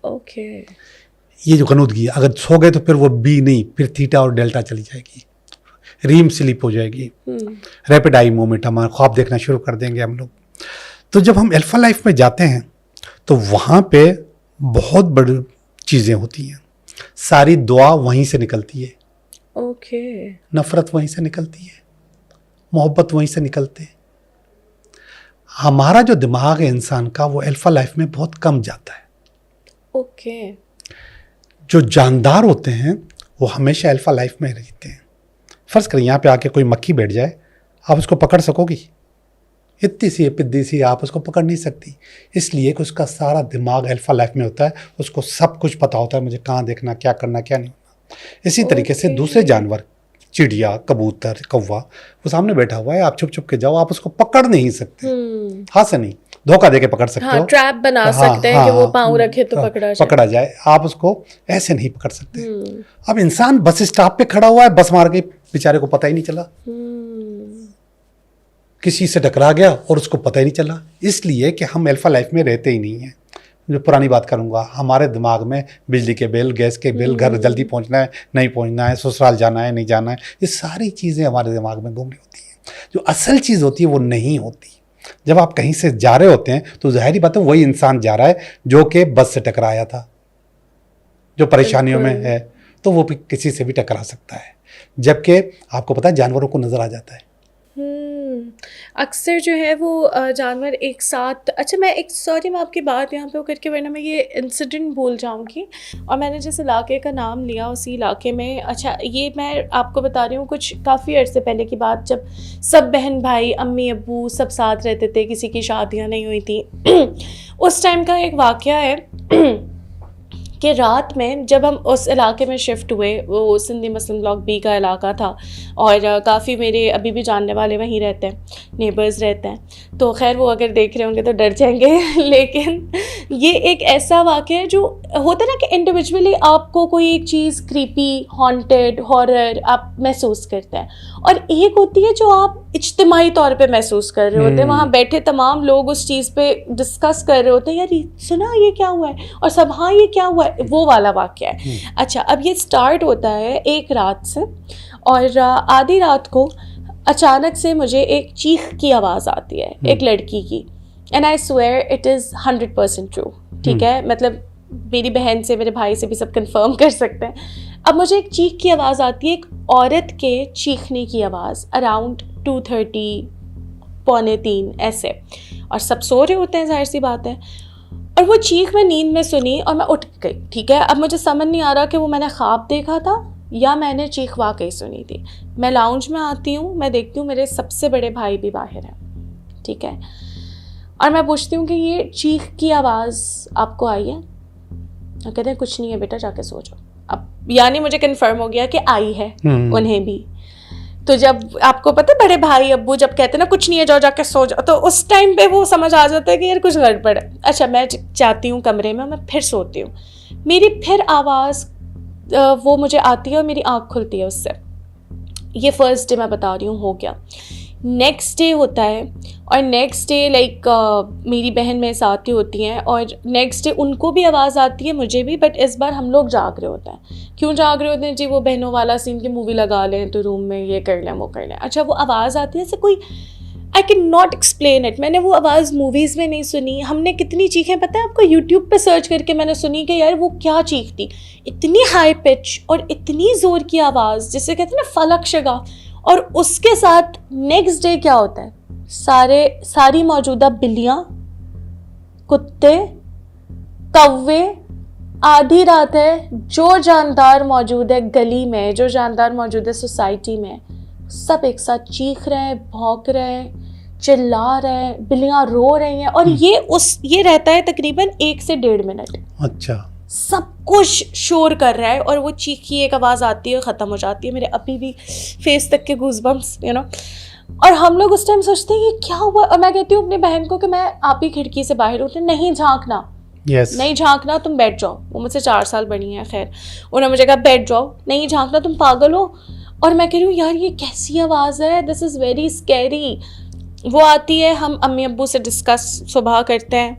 Okay.
ये जो गनूदगी, अगर सो गए तो फिर वो बी नहीं, फिर थीटा और डेल्टा चली जाएगी, रीम स्लीप हो जाएगी, रैपिड आई मूवमेंट, हमारा ख्वाब देखना शुरू कर देंगे हम लोग। तो जब हम अल्फा लाइफ में जाते हैं तो वहाँ पे बहुत बड़ी चीज़ें होती हैं, सारी दुआ वहीं से निकलती है,
ओके।
नफ़रत वहीं से निकलती है, मोहब्बत वहीं से निकलते हैं। हमारा जो दिमाग है इंसान का, वो अल्फा लाइफ में बहुत कम जाता है।
ओके।
जो जानदार होते हैं वो हमेशा अल्फा लाइफ में रहते हैं। फ़र्ज़ करें यहाँ पे आके कोई मक्खी बैठ जाए, आप उसको पकड़ सकोगी? इतनी सी पिद्दी सी, आप उसको पकड़ नहीं सकती, इसलिए कि उसका सारा दिमाग अल्फा लाइफ में होता है, उसको सब कुछ पता होता है, मुझे कहाँ देखना, क्या करना, क्या नहीं होना। इसी तरीके से दूसरे जानवर, चिड़िया, कबूतर, कौवा, वो सामने बैठा हुआ है, आप छुप छुप के जाओ, आप उसको पकड़ नहीं सकते, हाथ से नहीं, धोखा देके पकड़ सकते हो,
ट्रैप बना सकते हैं कि वो पाँव रखे तो
पकड़ा जाए, आप उसको ऐसे नहीं पकड़ सकते। अब इंसान बस स्टॉप पे खड़ा हुआ है, बस मार के, बेचारे को पता ही नहीं चला, किसी से टकरा गया और उसको पता ही नहीं चला, इसलिए कि हम अल्फा लाइफ में रहते ही नहीं हैं। जो पुरानी बात करूंगा, हमारे दिमाग में बिजली के बिल, गैस के बिल, घर जल्दी पहुंचना है नहीं पहुंचना है, ससुराल जाना है नहीं जाना है, ये सारी चीज़ें हमारे दिमाग में घूम रही होती हैं। जो असल चीज़ होती है वो नहीं होती। जब आप कहीं से जा रहे होते हैं तो जाहिर बात है वही इंसान जा रहा है जो कि बस से टकराया था, जो परेशानियों में है, तो वो भी किसी से भी टकरा सकता है। जबकि आपको पता है जानवरों को नज़र आ जाता है।
अक्सर जो है वो जानवर एक साथ। अच्छा, मैं आपकी बात यहाँ पे वो करके, वरना मैं ये इंसिडेंट भूल जाऊँगी। और मैंने जिस इलाके का नाम लिया, उसी इलाके में, अच्छा ये मैं आपको बता रही हूँ कुछ काफ़ी अर्से पहले की बात, जब सब बहन भाई, अम्मी अब्बू सब साथ रहते थे, किसी की शादियाँ नहीं हुई थी। उस टाइम का एक वाक़या है कि रात में जब हम उस इलाके में शिफ्ट हुए, वो सिंधी मुस्लिम ब्लॉक बी का इलाका था, और काफ़ी मेरे अभी भी जानने वाले वहीं रहते हैं, नेबर्स रहते हैं, तो खैर वो अगर देख रहे होंगे तो डर जाएंगे। लेकिन ये एक ऐसा वाक़या है जो होता है ना कि इंडिविजुअली आपको कोई एक चीज़ क्रीपी, हॉन्टेड, हॉरर आप महसूस करते हैं, और एक होती है जो आप इज्तिमाई तौर पे महसूस कर रहे होते हैं। वहाँ बैठे तमाम लोग उस चीज़ पे डिस्कस कर रहे होते हैं, यार सुना ये क्या हुआ है, और सब हाँ ये क्या हुआ है, वो वाला वाक़या है। अच्छा, अब ये स्टार्ट होता है एक रात से, और आधी रात को अचानक से मुझे एक चीख की आवाज़ आती है, एक लड़की की, and I swear it is 100% true. ठीक है, मतलब मेरी बहन से, मेरे भाई से भी सब कंफर्म कर सकते हैं। अब मुझे एक चीख की आवाज़ आती है, एक औरत के चीखने की आवाज़, अराउंड 2:30, 2:45 ऐसे, और सब सो रहे होते हैं, जाहिर सी बात है। और वो चीख मैं नींद में सुनी और मैं उठ गई। ठीक है, अब मुझे समझ नहीं आ रहा कि वो मैंने ख्वाब देखा था या मैंने चीख वाकई सुनी थी। मैं लाउंज में आती हूँ, मैं देखती हूँ मेरे सबसे बड़े भाई भी बाहर हैं। ठीक है, और मैं पूछती हूँ कि ये चीख की आवाज़ आपको आई है? और कहते हैं कुछ नहीं है बेटा, जाके सो जाओ। अब यानी मुझे कंफर्म हो गया कि आई है उन्हें भी। तो जब आपको पता है बड़े भाई अब्बू जब कहते हैं ना कुछ नहीं है, जाओ जाके सो जाओ, तो उस टाइम पे वो समझ आ जाता है कि यार कुछ गड़बड़ है। अच्छा, मैं जाती हूँ कमरे में, मैं फिर सोती हूँ, मेरी फिर आवाज़ वो मुझे आती है और मेरी आँख खुलती है उससे। ये फर्स्ट डे मैं बता रही हूँ हो गया। नेक्स्ट डे होता है, और नेक्स्ट डे लाइक मेरी बहन मेरे साथ ही होती हैं, और नेक्स्ट डे उनको भी आवाज़ आती है, मुझे भी, बट इस बार हम लोग जाग रहे होते हैं। क्यों जाग रहे होते हैं जी? वो बहनों वाला सीन की मूवी लगा लें तो रूम में ये कर लें वो कर लें। अच्छा, वो आवाज़ आती है जैसे कोई, I can not explain it. मैंने वो आवाज़ मूवीज़ में नहीं सुनी, हमने कितनी चीखें पता है आपको, यूट्यूब पे सर्च करके मैंने सुनी कि यार वो क्या चीख थी, इतनी हाई पिच और इतनी ज़ोर की आवाज़, जिसे कहते हैं ना फलक शगा। और उसके साथ नेक्स्ट डे क्या होता है, सारी मौजूदा बिल्लियाँ, कुत्ते, कौवे, आधी रात है, जो जानदार मौजूद है गली में, जो जानदार मौजूद है सोसाइटी में, सब एक साथ चीख रहे हैं, भौंक रहे हैं, चिल्ला रहे हैं, बिल्लियाँ रो रही हैं, और ये रहता है तकरीबन 1 से 1.5 मिनट।
अच्छा,
सब कुछ शोर कर रहा है, और वो चीख की एक आवाज़ आती है, ख़त्म हो जाती है। मेरे अभी भी फेस तक के गूज़बम्प्स, यू नो। और हम लोग उस टाइम सोचते हैं ये क्या हुआ, और मैं कहती हूँ अपनी बहन को कि मैं आप ही खिड़की से बाहर उठे, नहीं झांकना, नहीं झांकना, तुम बैठ जाओ। वो मुझसे 4 साल बड़ी हैं, खैर उन्होंने मुझे कहा बैठ जाओ, नहीं झांकना, तुम पागल हो। और मैं कह रही हूँ यार ये कैसी आवाज़ है, दिस इज़ वेरी स्कैरी। वो आती है, हम अम्मी अब्बू से डिस्कस सुबह करते हैं।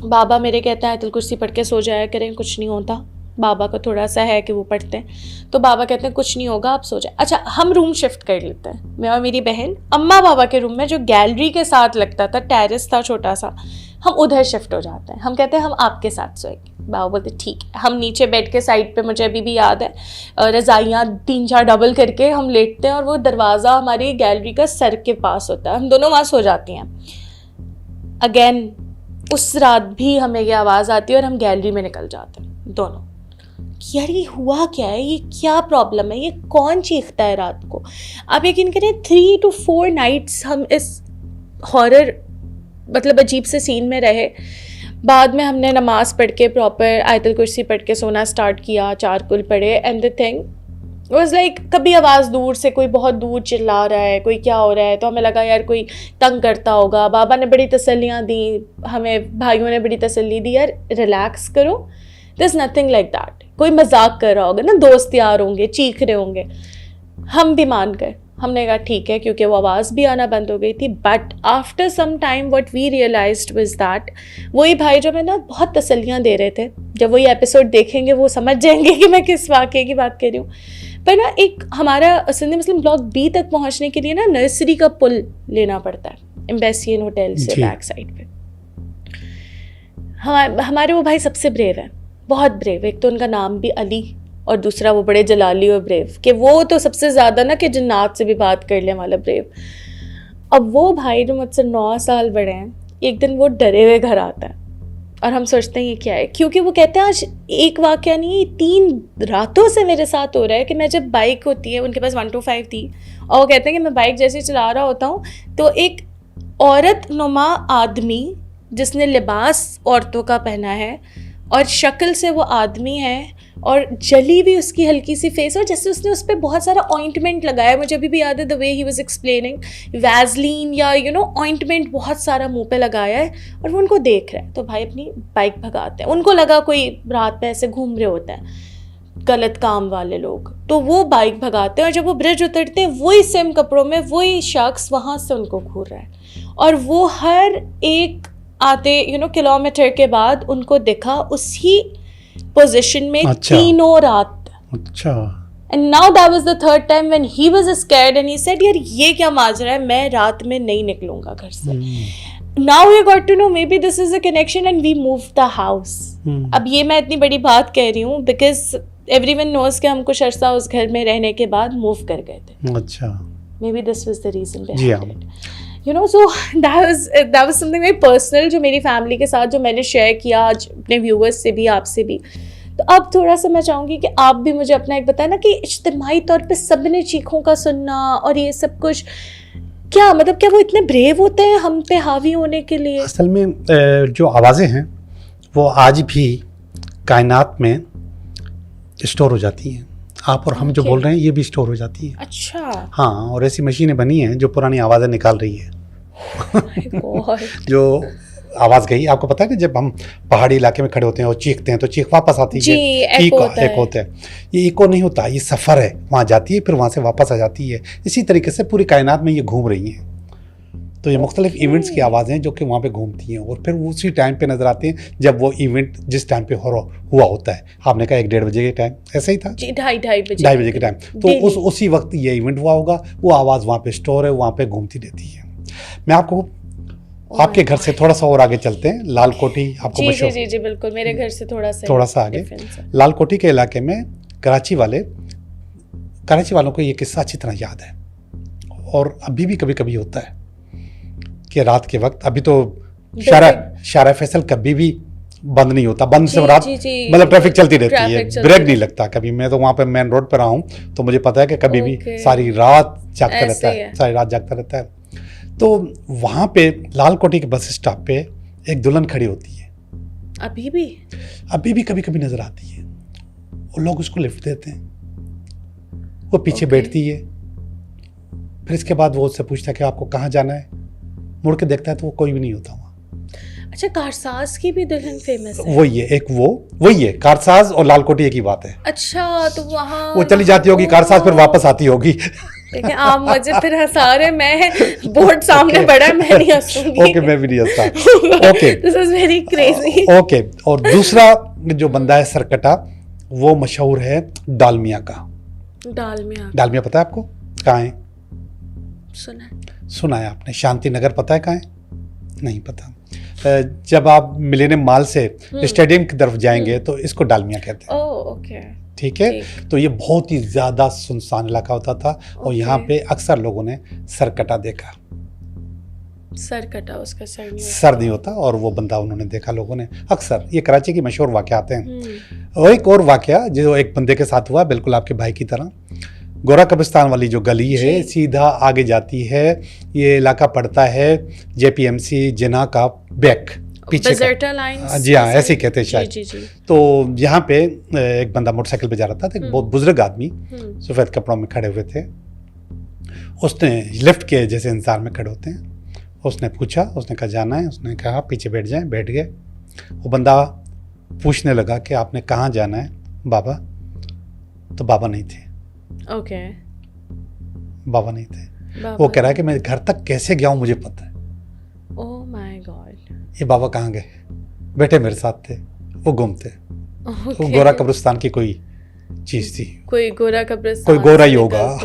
बाबा मेरे कहते हैं आयतुल कुर्सी पढ़ के सो जाया करें, कुछ नहीं होता। बाबा को थोड़ा सा है कि वो पढ़ते हैं, तो बाबा कहते हैं कुछ नहीं होगा, आप सो जाए। अच्छा, हम रूम शिफ्ट कर लेते हैं, मैं और मेरी बहन अम्मा बाबा के रूम में, जो गैलरी के साथ लगता था, टेरेस था छोटा सा, हम उधर शिफ्ट हो जाते हैं। हम कहते हैं हम आपके साथ सोएंगे। बाबा बोलते ठीक है। हम नीचे बेड के साइड पे, मुझे अभी भी याद है, रज़ाइयाँ 3-4 डबल करके हम लेटते हैं, और वो दरवाज़ा हमारी गैलरी का सर के पास होता है, हम दोनों वहाँ सो जाती हैं। अगेन उस रात भी हमें ये आवाज़ आती है और हम गैलरी में निकल जाते हैं दोनों। यार ये हुआ क्या है, ये क्या प्रॉब्लम है, ये कौन चीखता है रात को। आप यकीन करें 3 to 4 नाइट्स हम इस हॉरर मतलब अजीब से सीन में रहे। बाद में हमने नमाज़ पढ़ के प्रॉपर आयतुल कुर्सी पढ़ के सोना स्टार्ट किया, 4 कुल पढ़े, and the thing was like कभी आवाज़ दूर से, कोई बहुत दूर चिल्ला रहा है, कोई क्या हो रहा है, तो हमें लगा यार कोई तंग करता होगा। बाबा ने बड़ी तसल्लियाँ दी हमें, भाइयों ने बड़ी तसल्ली दी, यार रिलैक्स करो, there is nothing like that. कोई मजाक कर रहा होगा ना, दोस्त यार होंगे, चीख रहे होंगे। हम भी मान गए, हमने कहा ठीक है, क्योंकि वो आवाज़ भी आना बंद हो गई थी। But after some time what we realised was that वही भाई जो मैं ना बहुत तसल्लियाँ दे रहे थे, जब वही एपिसोड देखेंगे वो समझ जाएंगे कि मैं किस वाक़े की बात कर रही हूँ। पर ना एक हमारा सिंधी मुस्लिम ब्लॉक बी तक पहुँचने के लिए ना नर्सरी का पुल लेना पड़ता है, एम्बेसियन होटल से बैक साइड पे। हमारे वो भाई सबसे ब्रेव है, बहुत ब्रेव। एक तो उनका नाम भी अली, और दूसरा वो बड़े जलाली और ब्रेव, कि वो तो सबसे ज़्यादा ना कि जन्नात से भी बात कर ले वाला ब्रेव। अब वो भाई जो मुझसे 9 साल बड़े हैं, एक दिन वो डरे हुए घर आता है और हम सोचते हैं ये क्या है, क्योंकि वो कहते हैं आज एक वाक़या नहीं, 3 रातों से मेरे साथ हो रहा है कि मैं जब बाइक होती है, उनके पास 125 थी, और वो कहते हैं कि मैं बाइक जैसे चला रहा होता हूँ तो एक औरत नुमा आदमी जिसने लिबास औरतों का पहना है और शक्ल से वो आदमी है और जली भी उसकी हल्की सी फेस, और जैसे उसने उस पर बहुत सारा ऑइंटमेंट लगाया, मुझे अभी भी याद है the way he was explaining, vaseline या ऑइंटमेंट बहुत सारा मुंह पे लगाया है, और वो उनको देख रहा है। तो भाई अपनी बाइक भगाते हैं, उनको लगा कोई रात में ऐसे घूम रहे होते हैं गलत काम वाले लोग, तो वो बाइक भगाते हैं, और जब वो ब्रिज उतरते हैं वही सेम कपड़ों में वही शख्स वहाँ से उनको घूर रहा है, और वो हर एक आते किलोमीटर के बाद उनको दिखा उसी पोजीशन में।
अच्छा।
तीनों रात।
अच्छा।
And now that was the third time when he was scared and he said यार ये क्या माजरा है, मैं रात में नहीं निकलूंगा घर से। Now we got to know maybe this is a connection and we move the house. अब ये मैं इतनी बड़ी बात कह रही हूँ बिकॉज एवरीवन नोज कि हम कुछ अरसा उस घर में रहने के बाद मूव कर गए थे।
अच्छा।
Maybe this was the reason
behind it.
so that was something very personal जो मेरी फैमिली के साथ जो मैंने शेयर किया आज अपने व्यूअर्स से भी, आपसे भी। तो अब थोड़ा सा मैं चाहूँगी कि आप भी मुझे अपना एक बताएं ना कि इज्तिमाई तौर पे सबने चीखों का सुनना और ये सब कुछ, क्या मतलब क्या वो इतने ब्रेव होते हैं हम पे हावी होने के लिए?
असल में जो आवाज़ें हैं वो आज भी कायनात में स्टोर हो जाती हैं। आप और हम जो बोल रहे हैं ये भी स्टोर हो जाती है।
अच्छा।
हाँ, और ऐसी मशीनें बनी हैं जो पुरानी आवाज़ें निकाल रही है। जो आवाज़ गई, आपको पता है कि जब हम पहाड़ी इलाके में खड़े होते हैं और चीखते हैं तो चीख वापस आती है, एक होता है। ये इको नहीं होता, ये सफ़र है, वहाँ जाती है फिर वहाँ से वापस आ जाती है। इसी तरीके से पूरी कायनात में ये घूम रही हैं। तो ये मुख्तलिफ इवेंट्स की आवाज़ें जो कि वहाँ पे घूमती हैं और फिर उसी टाइम पे नज़र आते हैं जब वो इवेंट जिस टाइम पे हुआ होता है। आपने कहा 1-1:30 बजे के टाइम, ऐसा ही था जी,
2:30 बजे
के टाइम। तो उसी वक्त ये इवेंट हुआ होगा, वो आवाज़ वहाँ पे स्टोर है, वहाँ पे घूमती रहती है। मैं आपको आपके घर से थोड़ा सा और आगे चलते हैं। लाल कोठी आपको मशहूर,
जी बिल्कुल, मेरे घर से थोड़ा सा
आगे लाल कोठी के इलाके में कराची वालों को ये किस्सा अच्छी तरह याद है और अभी भी कभी कभी होता है कि रात के वक्त, अभी तो शारा फैसल कभी भी बंद नहीं होता, बंद से रात मतलब ट्रैफिक चलती रहती है, ब्रेक नहीं लगता कभी। मैं तो वहाँ पे मेन रोड पर रहा हूँ तो मुझे पता है कि कभी भी सारी रात जागता रहता है। तो वहाँ पे लाल कोठी के बस स्टॉप पे एक दुल्हन खड़ी होती है, अभी भी कभी कभी नजर आती है। वो लोग उसको लिफ्ट देते हैं, वो पीछे बैठती है, फिर इसके बाद वो उससे पूछता है कि आपको कहाँ जाना है। मुड़ के देखता है तो वो कोई भी नहीं होता वहाँ।
अच्छा, कारसाज की भी दुल्हन फेमस है?
वही है, एक वही है, कारसाज और लाल कोठी एक ही बात है।
अच्छा, तो वहाँ
वो चली जाती होगी कारसाज, फिर वापस आती होगी।
लेकिन आप मुझे फिर हंसा रहे, मैं बोर्ड सामने पड़ा है, मैं नहीं हंसूंगी।
ओके, मैं भी नहीं हंसता। Okay,
this is very crazy.
Okay. और दूसरा जो बंदा है सरकटा, वो मशहूर है डालमिया का। डालमिया पता है आपको कहाँ है? सुना है आपने। शांति नगर पता है कहाँ है? नहीं पता। जब आप मिलेनियम मॉल से स्टेडियम की तरफ जाएंगे तो इसको डालमिया कहते हैं।
ओके,
ठीक है। तो ये बहुत ही ज्यादा सुनसान इलाका होता था और यहाँ पे अक्सर लोगों ने सरकटा देखा।
सरकटा, उसका
सर नहीं होता, और वो बंदा उन्होंने देखा लोगों ने अक्सर। ये कराची की मशहूर वाकयात हैं। और एक और वाकया जो एक बंदे के साथ हुआ, बिल्कुल आपके भाई की तरह, गोरा कब्रिस्तान वाली जो गली है सीधा आगे जाती है, ये इलाका पड़ता है JPMC जिना का बैक पीछे का। जी हाँ, ऐसे ही कहते हैं शायद।
जी।
तो यहाँ पे एक बंदा मोटरसाइकिल पे जा रहा था, तो एक बहुत बुजुर्ग आदमी सफ़ेद कपड़ों में खड़े हुए थे। उसने लिफ्ट के जैसे इंतजार में खड़े होते हैं, उसने पूछा, उसने कहा जाना है? उसने कहा पीछे बैठ जाएं। बैठ गए। वो बंदा पूछने लगा कि आपने कहाँ जाना है बाबा? तो बाबा नहीं थे।
ओके,
बाबा नहीं थे। वो कह रहा है कि मैं घर तक कैसे गया हूँ मुझे पता है।
Oh my God.
ये बाबा कहाँ गए? बेटे मेरे साथ थे, वो गुम थे। वो गोरा कब्रिस्तान की कोई चीज थी,
कोई गोरा कब्रिस्तान,
कोई गोरा ही होगा।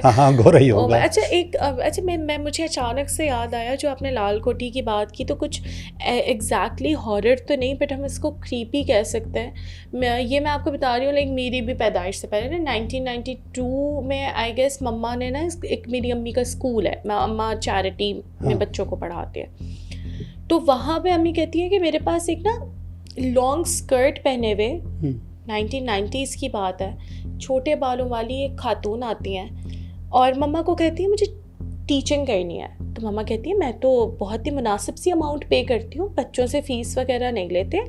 हाँ, गोरा ही होगा।
अच्छा, मुझे अचानक से याद आया, जो आपने लाल कोठी की बात की, तो कुछ एग्जैक्टली हॉरर तो नहीं, बट हम इसको क्रीपी कह सकते हैं। मैं आपको बता रही हूँ, लाइक मेरी भी पैदाइश से पहले ना 1992 में आई गेस मम्मा ने ना, एक मेरी अम्मी का स्कूल है, अम्मा चैरिटी में बच्चों को पढ़ाती है, तो वहाँ पे अम्मी कहती है कि मेरे पास एक ना लॉन्ग स्कर्ट पहने हुए, 1990s की बात है, छोटे बालों वाली एक खातून आती हैं और मम्मा को कहती है मुझे टीचिंग करनी है। तो मम्मा कहती है मैं तो बहुत ही मुनासिब सी अमाउंट पे करती हूँ, बच्चों से फ़ीस वगैरह नहीं लेते,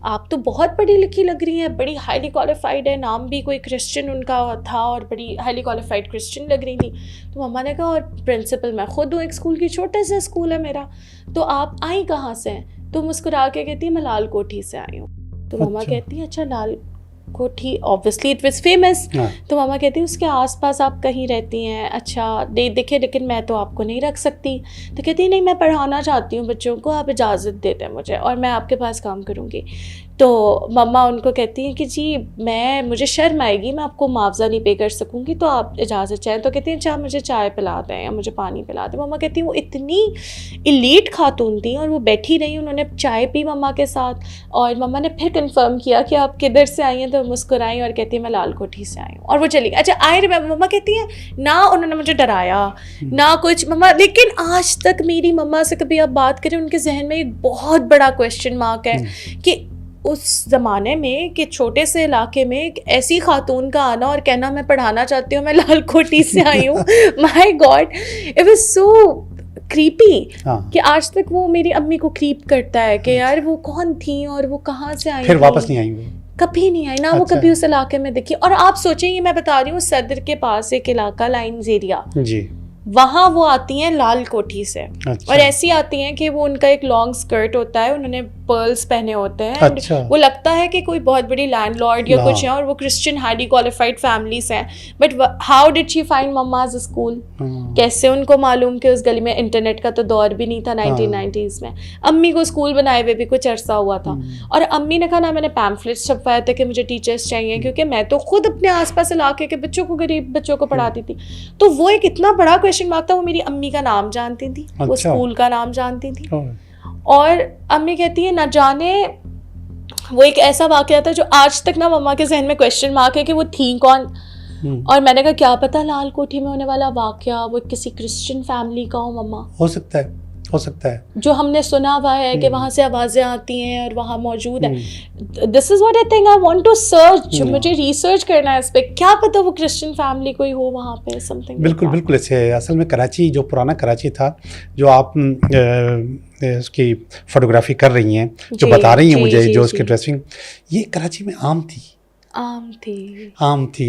आप तो बहुत पढ़ी लिखी लग रही हैं, बड़ी हाईली क्वालिफाइड है, नाम भी कोई क्रिश्चियन उनका था और बड़ी हाईली क्वालिफाइड क्रिश्चियन लग रही थी। तो मम्मा ने कहा और प्रिंसिपल मैं खुद हूँ, एक स्कूल की, छोटा सा स्कूल है मेरा, तो आप आई कहाँ से हैं? तो मुस्कुरा के कहती है मैं लाल कोठी से आई हूँ। तो मम्मा कहती है अच्छा लाल कोठी, ऑब्वियसली इट वाज फेमस। तो मामा कहती है उसके आसपास आप कहीं रहती हैं? अच्छा देखे, लेकिन मैं तो आपको नहीं रख सकती। तो कहती है नहीं, मैं पढ़ाना चाहती हूँ बच्चों को, आप इजाज़त देते हैं मुझे और मैं आपके पास काम करूँगी। तो मम्मा उनको कहती हैं कि जी मुझे शर्म आएगी, मैं आपको मुआवजा नहीं पे कर सकूँगी, तो आप इजाज़त चाहें। तो कहती हैं अच्छा मुझे चाय पिला दें या मुझे पानी पिला दें। मम्मा कहती हैं वो इतनी इलीट खातून थी और वो बैठी रही, उन्होंने चाय पी मम्मा के साथ, और मम्मा ने फिर कंफर्म किया कि आप किधर से आई हैं, तो मुस्कुराई और कहती है मैं लाल कोठी से आई हूँ, और वो चली गई। अच्छा आई रिमेंबर, मम्मा कहती हैं ना उन्होंने मुझे डराया ना कुछ मम्मा, लेकिन आज तक मेरी मम्मा से कभी आप बात करें, उनके जहन में एक बहुत बड़ा क्वेश्चन मार्क है कि उस ज़माने में कि छोटे से इलाके में एक ऐसी खातून का आना और कहना मैं पढ़ाना चाहती हूँ, मैं लाल कोठी से आई हूँ। My God, it was so creepy कि आज तक वो मेरी अम्मी को क्रीप करता है कि यार वो कौन थी और वो कहाँ से आई,
फिर वापस नहीं आई वो,
कभी नहीं आई ना। वो कभी उस इलाके में दिखी। और आप सोचें, ये मैं बता रही हूँ सदर के पास एक इलाका लाइन्स एरिया
जी,
वहाँ वो आती हैं लाल कोठी से।
अच्छा।
और ऐसी आती हैं कि वो उनका एक लॉन्ग स्कर्ट होता है, उन्होंने पर्ल्स पहने होते हैं।
अच्छा।
वो लगता है कि कोई बहुत बड़ी लैंडलॉर्ड या कुछ है, और वो क्रिश्चियन हाईली क्वालिफाइड फैमिली से हैं। But how did she find mamma's school? कैसे उनको मालूम कि उस गली में इंटरनेट का तो दौर भी नहीं था 1990s में। अम्मी को स्कूल बनाए हुए भी कुछ अरसा हुआ था, और अम्मी ने कहा ना मैंने पैम्फलेट्स छपवाए थे कि मुझे टीचर्स चाहिए, क्योंकि मैं तो खुद अपने आसपास इलाके के बच्चों को, गरीब बच्चों को पढ़ाती थी। तो वो एक इतना बड़ा क्वेश्चन मार्क था। वो मेरी अम्मी का नाम जानती थी, वो स्कूल का नाम जानती थी, और अम्मी कहती है ना जाने, वो एक ऐसा वाकया था जो आज तक ना मम्मा के जहन में क्वेश्चन मार्क है कि वो थी कौन। और मैंने कहा क्या पता लाल कोठी में होने वाला वाकया वो किसी क्रिश्चियन फैमिली का हो मम्मा,
हो सकता है, हो सकता है,
जो हमने सुना हुआ है कि वहाँ से आवाज़ें आती हैं और वहाँ मौजूद है। This is what I think I want to search, मुझे रिसर्च करना है इस पे, क्या पता वो क्रिश्चियन फैमिली कोई हो वहाँ पे, समथिंग।
बिल्कुल बिल्कुल ऐसे है। असल में कराची, जो पुराना कराची था, जो आप उसकी फोटोग्राफी कर रही हैं, जो बता रही हैं मुझे, जो उसकी ड्रेसिंग, ये कराची में आम थी।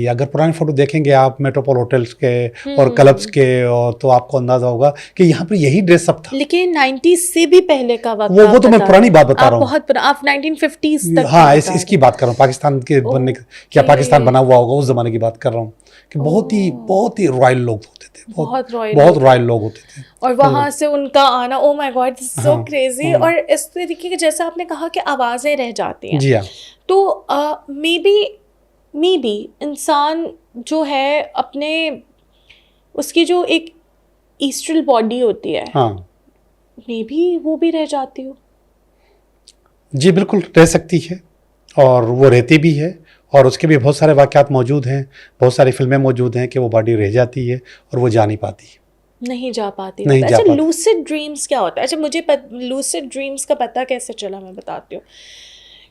अगर पुरानी फोटो देखेंगे आप मेट्रोपोल होटल्स के और क्लब्स के, और तो आपको अंदाजा होगा कि यहाँ पर यही ड्रेस अप था।
लेकिन 90s से भी पहले का वक्त,
वो तो मैं पुरानी बात बता रहा हूँ,
बहुत आप 1950s तक।
हाँ, इसकी बात कर रहा हूँ, पाकिस्तान के बनने, क्या पाकिस्तान बना हुआ होगा उस जमाने की बात कर रहा हूँ। कि बहुत ही रॉयल लोग होते थे,
बहुत
बहुत रॉयल लोग होते थे।
और वहाँ से उनका आना, ओ माय गॉड, सो
हाँ,
क्रेजी। और इस तरीके के, जैसे आपने कहा कि आवाज़ें रह जाती हैं,
जी हाँ,
तो मे बी इंसान जो है अपने, उसकी जो एक ईस्ट्रल बॉडी होती है,
हाँ
मे बी वो भी रह जाती हो।
जी बिल्कुल रह सकती है, और वो रहती भी है, और उसके भी बहुत सारे वाक़यात मौजूद हैं, बहुत सारी फिल्में मौजूद हैं कि वो बॉडी रह जाती है और वो जा नहीं पाती।
नहीं जा पाती।
नहीं जा
अच्छा,
पाती।
लूसिड ड्रीम्स क्या होता है? अच्छा, मुझे लूसिड ड्रीम्स का पता कैसे चला, मैं बताती हूँ।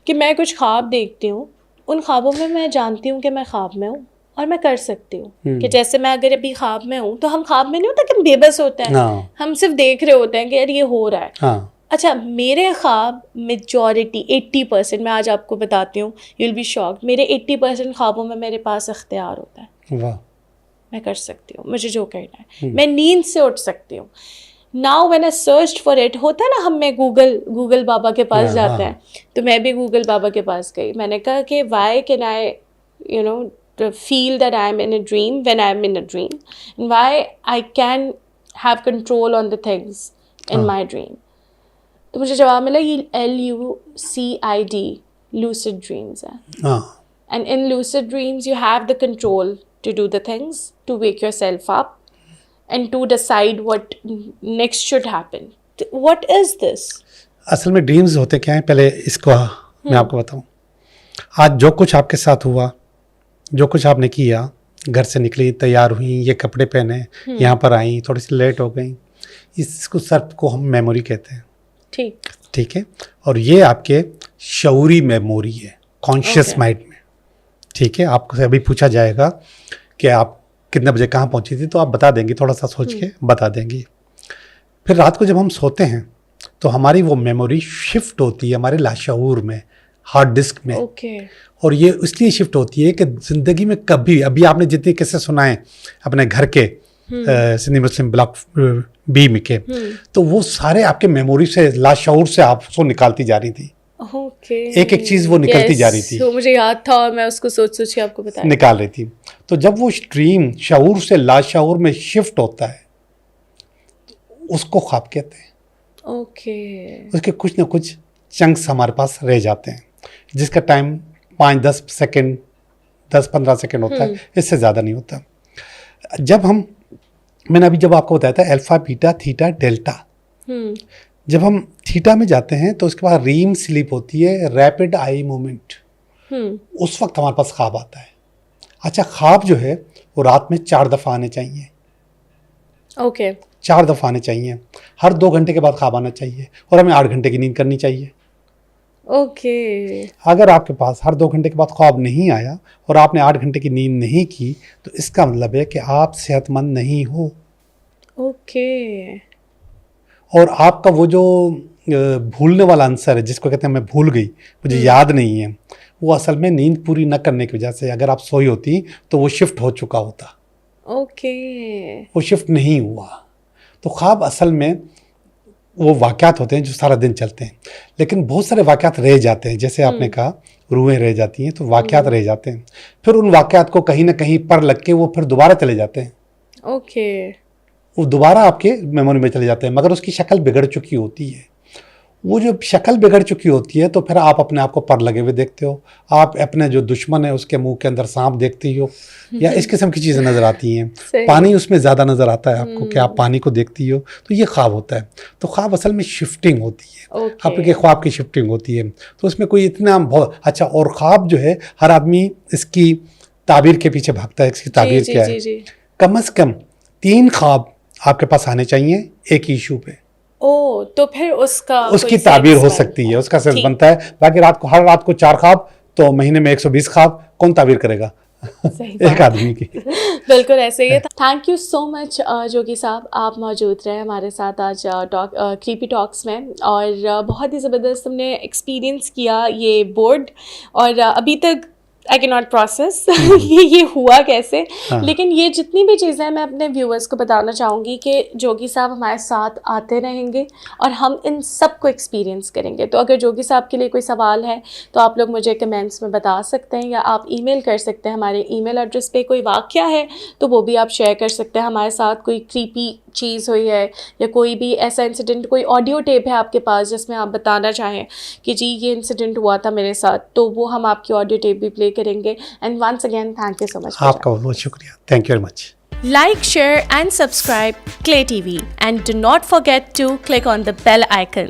कि मैं कुछ ख्वाब देखती हूँ, उन ख्वाबों में मैं जानती हूँ कि मैं ख्वाब में हूँ और मैं कर सकती हूँ। कि जैसे मैं अगर अभी ख्वाब में हूँ, तो हम ख्वाब में नहीं होता कि हम बेबस होते हैं,
हाँ
हम सिर्फ देख रहे होते हैं कि यार ये हो रहा है।
हाँ
अच्छा, मेरे ख्वाब मेजॉरिटी 80%, मैं आज आपको बताती हूँ, यू विल बी शॉक्ड, मेरे 80% ख्वाबों में मेरे पास इख्तियार होता है।
वाह,
मैं कर सकती हूँ मुझे जो करना है, मैं नींद से उठ सकती हूँ। Now when I search for it, होता है ना, हम में गूगल बाबा के पास
हाँ,
जाते
हाँ।
हैं, तो मैं भी गूगल बाबा के पास गई। मैंने कहा कि why can I you know feel that I am in a dream when I am in a dream, and why I can have control on the things in my dream. तो मुझे जवाब मिला ये LUCID lucid dreams है।
हाँ
And in lucid dreams you have the control to do the things, to wake yourself up and to decide what next should happen. What is this?
असल में dreams होते क्या हैं, पहले इसको मैं आपको बताऊं। आज जो कुछ आपके साथ हुआ, जो कुछ आपने किया, घर से निकली, तैयार हुई, ये कपड़े पहने, यहाँ पर आई, थोड़ी सी लेट हो गई, इसको सर्फ को हम मेमोरी कहते हैं। ठीक है, और ये आपके शऊरी मेमोरी है, कॉन्शियस माइंड में। ठीक है, आपको अभी पूछा जाएगा कि आप कितने बजे कहाँ पहुँची थी, तो आप बता देंगी, थोड़ा सा सोच के बता देंगी। फिर रात को जब हम सोते हैं तो हमारी वो मेमोरी शिफ्ट होती है हमारे लाशऊर में, हार्ड डिस्क में। और ये इसलिए शिफ्ट होती है कि ज़िंदगी में कभी, अभी आपने जितने किस्से सुनाए अपने घर के सिंधी मुस्लिम ब्लॉक बी में के, तो वो सारे आपके मेमोरी से, लाशऊर से आपको निकालती जा रही थी। एक एक चीज़ वो निकलती जा रही थी।
तो मुझे याद था और मैं उसको सोच के आपको बताया,
निकाल रही थी। तो जब वो स्ट्रीम शऊर से लाशऊर में शिफ्ट होता है, उसको ख्वाब कहते हैं। उसके कुछ ना कुछ चंक्स हमारे पास रह जाते हैं, जिसका टाइम 5-10 सेकेंड, 10-15 सेकेंड होता है, इससे ज़्यादा नहीं होता। जब मैंने अभी जब आपको बताया था अल्फा, बीटा, थीटा, डेल्टा, जब हम थीटा में जाते हैं तो उसके बाद रीम स्लीप होती है, रैपिड आई मूवमेंट। उस वक्त हमारे पास ख्वाब आता है। अच्छा, ख्वाब जो है वो रात में 4 दफ़ा आने चाहिए। 4 दफ़ा आने चाहिए, हर 2 घंटे के बाद ख्वाब आना चाहिए, और हमें 8 घंटे की नींद करनी चाहिए। अगर आपके पास हर 2 घंटे के बाद ख्वाब नहीं आया और आपने 8 घंटे की नींद नहीं की, तो इसका मतलब है कि आप सेहतमंद नहीं हो। और आपका वो जो भूलने वाला आंसर है, जिसको कहते हैं मैं भूल गई, मुझे याद नहीं है, वो असल में नींद पूरी न करने की वजह से, अगर आप सोई होती तो वो शिफ्ट हो चुका होता। वो शिफ्ट नहीं हुआ। तो ख्वाब असल में वो वाक़यात होते हैं जो सारा दिन चलते हैं, लेकिन बहुत सारे वाक़यात रह जाते हैं। जैसे आपने कहा रूहें रह जाती हैं, तो वाक़यात रह जाते हैं। फिर उन वाक़यात को कहीं ना कहीं पर लग के वो फिर दोबारा चले जाते हैं। वो दोबारा आपके मेमोरी में चले जाते हैं, मगर उसकी शक्ल बिगड़ चुकी होती है। वो जो शक्ल बिगड़ चुकी होती है, तो फिर आप अपने आप को पर लगे हुए देखते हो, आप अपने जो दुश्मन है उसके मुंह के अंदर सांप देखती हो, या इस किस्म की चीज़ें नज़र आती हैं। पानी उसमें ज़्यादा नज़र आता है आपको कि आप पानी को देखती हो, तो ये ख्वाब होता है। तो ख्वाब असल में शिफ्टिंग होती है, आपके ख्वाब की शिफ्टिंग होती है। तो उसमें कोई इतना बहुत अच्छा, और ख्वाब जो है हर आदमी इसकी ताबीर के पीछे भागता है, इसकी ताबीर क्या है। कम से कम 3 ख्वाब आपके पास आने चाहिए एक ही इशू पे।
तो फिर उसकी
ताबीर हो सकती है, उसका सेंस बनता है। बाकी हर रात को 4 ख्वाब, तो महीने में 120 ख्वाब कौन ताबीर करेगा? एक आदमी की।
बिल्कुल ऐसे ही है। थैंक यू सो मच जोगी साहब, आप मौजूद रहे हमारे साथ आज क्रीपी टॉक्स में, और बहुत ही ज़बरदस्त हमने एक्सपीरियंस किया ये बोर्ड। और अभी तक आई कैन नॉट प्रोसेस ये हुआ कैसे।
हाँ।
लेकिन ये जितनी भी चीज़ें हैं मैं अपने व्यूअर्स को बताना चाहूँगी कि जोगी साहब हमारे साथ आते रहेंगे और हम इन सब को एक्सपीरियंस करेंगे। तो अगर जोगी साहब के लिए कोई सवाल है तो आप लोग मुझे कमेंट्स में बता सकते हैं, या आप ईमेल कर सकते हैं हमारे ईमेल एड्रेस पे। कोई वाक़या है तो वो भी आप शेयर कर सकते हैं हमारे साथ, कोई क्रीपी चीज़ हुई है या कोई भी ऐसा इंसिडेंट, कोई ऑडियो टेप है आपके पास जिसमें आप बताना चाहें कि जी ये इंसिडेंट हुआ था मेरे साथ, तो वो हम आपकी ऑडियो टेप भी प्ले करेंगे। And once again thank you so much.
आपका बहुत बहुत शुक्रिया, thank you very much.
Like, share and subscribe Clay TV, and do not forget to click on the bell icon.